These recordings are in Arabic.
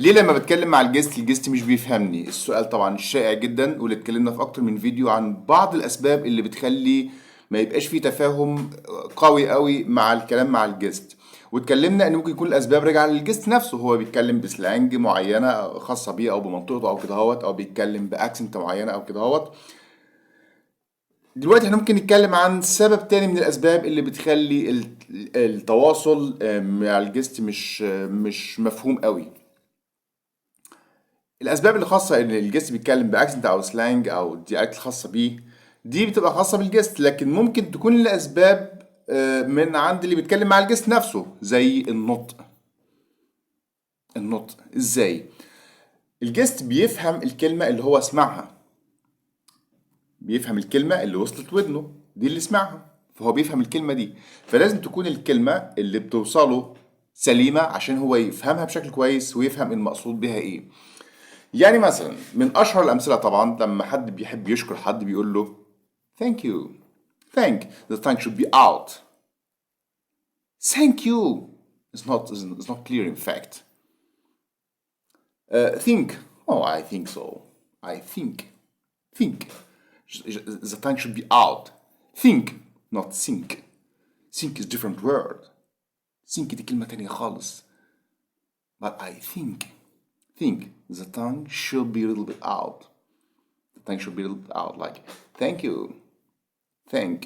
ليه لما بتكلم مع الجست مش بيفهمني؟ السؤال طبعا شائع جدا، واللي اتكلمنا في اكتر من فيديو عن بعض الاسباب اللي بتخلي ما يبقاش فيه تفاهم قوي قوي مع الكلام مع الجست. واتكلمنا ان ممكن يكون الاسباب راجعه للجست نفسه، هو بيتكلم بسلانج معينه خاصه بيه او بمنطقته او كده هوت، او بيتكلم باكسنت معينه او كده هوت. دلوقتي احنا ممكن نتكلم عن سبب تاني من الاسباب اللي بتخلي التواصل مع الجست مش مفهوم قوي. الاسباب اللي خاصه ان الجست بيتكلم باكسنت او سلانج او الديالكت الخاصه بيه، دي بتبقى خاصه بالجست، لكن ممكن تكون الاسباب من عند اللي بيتكلم مع الجست نفسه، زي النطق. النطق ازاي؟ الجست بيفهم الكلمه اللي هو سمعها، بيفهم الكلمه اللي وصلت ودنه دي اللي سمعها، فهو بيفهم الكلمه دي. فلازم تكون الكلمه اللي بتوصله سليمه عشان هو يفهمها بشكل كويس ويفهم المقصود بها ايه. يعني مثلا من اشهر الامثله طبعا لما حد بيحب يشكر حد بيقول له thank you. thank the tongue should be out. thank you is not clear in fact. Think. Oh, I think so. I think. Think. The tongue should be out. Think, not think. Think is different word. Think دي كلمة تانية خالص. But I think. Think. The tongue should be a little bit out. The tongue should be a little bit out. Like, thank you. Think.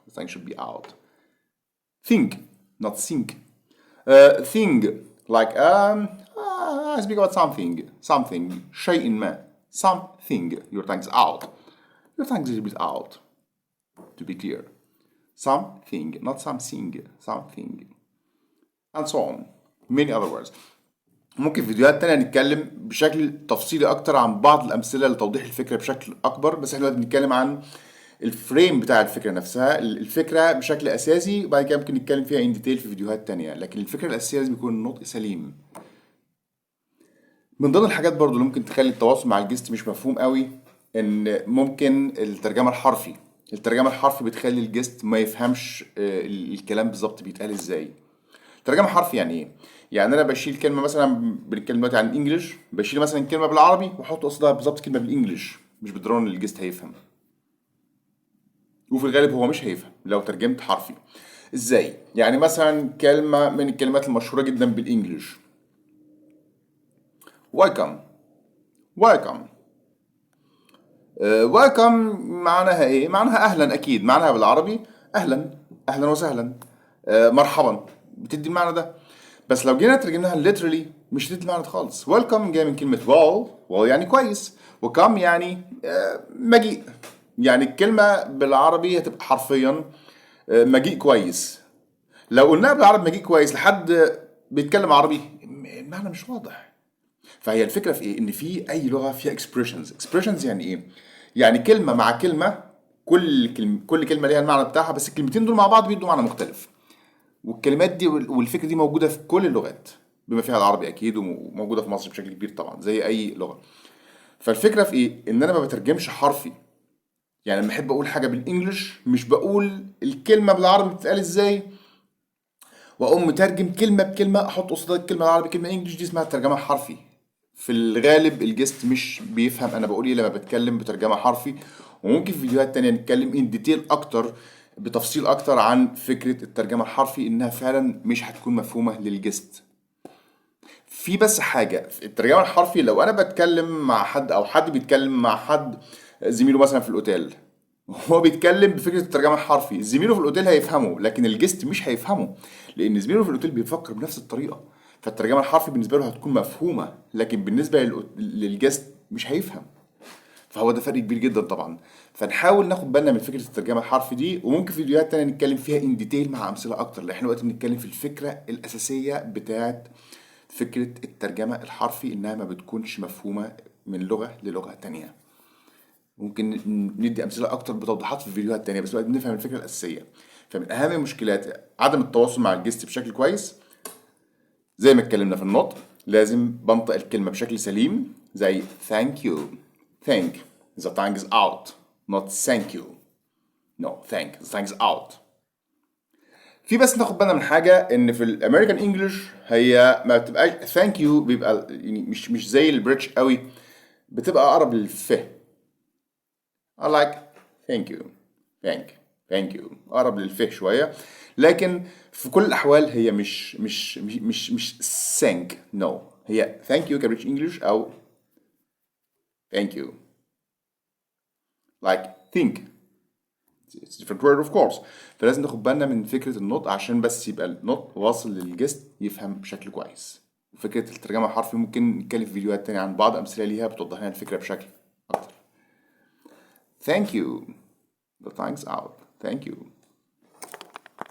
The tongue should be out. Think, not think. Think. Like, I speak about something. Something. شيء ما. Something. Your tongue's out. Your tongue's a little bit out. To be clear. Something, not something. Something. And so on. Many other words. ممكن في فيديوهات تانية نتكلم بشكل تفصيلي أكتر عن بعض الأمثلة لتوضيح الفكرة بشكل أكبر، بس احنا دلوقتي بنتكلم عن الفريم بتاع الفكرة نفسها، الفكرة بشكل أساسي، وبعد كده ممكن نتكلم فيها ان ديتيل في فيديوهات تانية، لكن الفكرة الأساسية لازم يكون النطق سليم. من ضمن الحاجات برضو اللي ممكن تخلي التواصل مع الجست مش مفهوم قوي، ان ممكن الترجمة الحرفي. الترجمة الحرفي بتخلي الجست ما يفهمش الكلام بالظبط بيتقال ازاي. ترجمة حرفي يعني ايه؟ يعني انا بشيل كلمة، مثلا بنتكلم دلوقتي عن الانجليش، بشيل مثلا كلمة بالعربي واحط قصادها بالظبط كلمة بالانجليش، مش بالضرورة ان الجست هيفهم، وفي الغالب هو مش هيفهم لو ترجمت حرفي. ازاي؟ يعني مثلا كلمة من الكلمات المشهورة جدا بالانجليش، welcome. welcome. welcome معناها ايه؟ معناها اهلا، اكيد معناها بالعربي اهلا، اهلا وسهلا، مرحبا، بتدي المعنى ده. بس لو جينا ترجمناها literally مش هتدي المعنى ده خالص. welcome جاي من كلمة well يعني كويس، وكم يعني مجيء. يعني الكلمة بالعربي هتبقى حرفيا مجيء كويس. لو قلناها بالعربي مجيء كويس لحد بيتكلم عربي، المعنى مش واضح. فهي الفكره في ايه؟ ان في اي لغه فيها اكسبريشنز يعني ايه؟ يعني كلمه مع كلمه، كل كلمه ليها المعنى بتاعها، بس الكلمتين دول مع بعض بيدوا معنى مختلف. والكلمات دي والفكره دي موجوده في كل اللغات بما فيها العربي اكيد، وموجوده في مصر بشكل كبير طبعا زي اي لغه. فالفكره في ايه؟ ان انا ما بترجمش حرفي. يعني لما احب اقول حاجه بالانجلش مش بقول الكلمه بالعربي بتتقال ازاي واقوم مترجم كلمه بكلمه، احط قصادها الكلمه العربي كلمه انجلش، دي اسمها ترجمه حرفي. في الغالب الجست مش بيفهم انا بقول ايه لما بتكلم بترجمه حرفي. وممكن في فيديوهات تانية نتكلم ان ديتيل اكتر، بتفصيل اكتر عن فكره الترجمه الحرفي، انها فعلا مش هتكون مفهومه للجست. في بس حاجه في الترجمه الحرفي، لو انا بتكلم مع حد او حد بيتكلم مع حد زميله مثلا في الاوتيل، هو بيتكلم بفكره الترجمه الحرفي، زميله في الاوتيل هيفهمه لكن الجست مش هيفهمه، لان زميله في الاوتيل بيفكر بنفس الطريقه. فالترجمه الحرفي بالنسبه له هتكون مفهومه، لكن بالنسبه للجست مش هيفهم. فهو ده فرق كبير جدا طبعا. فنحاول ناخد بالنا من فكره الترجمه الحرفي دي، وممكن في فيديوهات تانية نتكلم فيها ان ديتيل مع امثله اكتر، لان احنا دلوقتي بنتكلم في الفكره الاساسيه بتاعت فكره الترجمه الحرفي، انها ما بتكونش مفهومه من لغه للغه تانية. ممكن ندي امثله اكتر بتوضيحات في فيديوهات تانية، بس دلوقتي بنفهم الفكره الاساسيه. فمن اهم مشكلات عدم التواصل مع الجست بشكل كويس، زي ما اتكلمنا في النطق، لازم بنطق الكلمه بشكل سليم، زي thank you. thank the tongue is out, not thank you. no thank the tongue is out. في بس ناخد بالنا من حاجة، ان في الامريكان انجلش هي ما بتبقاش ثانك يو، بيبقى يعني مش زي البريتش قوي، بتبقى اقرب للفه. I like thank you thank you اقرب للفه شوية. لكن في كل الاحوال هي مش thank no، هي thank you كبريتش انجلش او thank you like think. It's a different word of course. فلازم ناخد بالنا من فكرة النطق عشان بس يبقى النطق واصل للجست يفهم بشكل كويس. وفكرة الترجمة الحرفي ممكن نتكلم في فيديوهات تانية عن بعض أمثلة ليها بتوضح لنا الفكرة بشكل أكتر. Thank you. The thanks out. Thank you.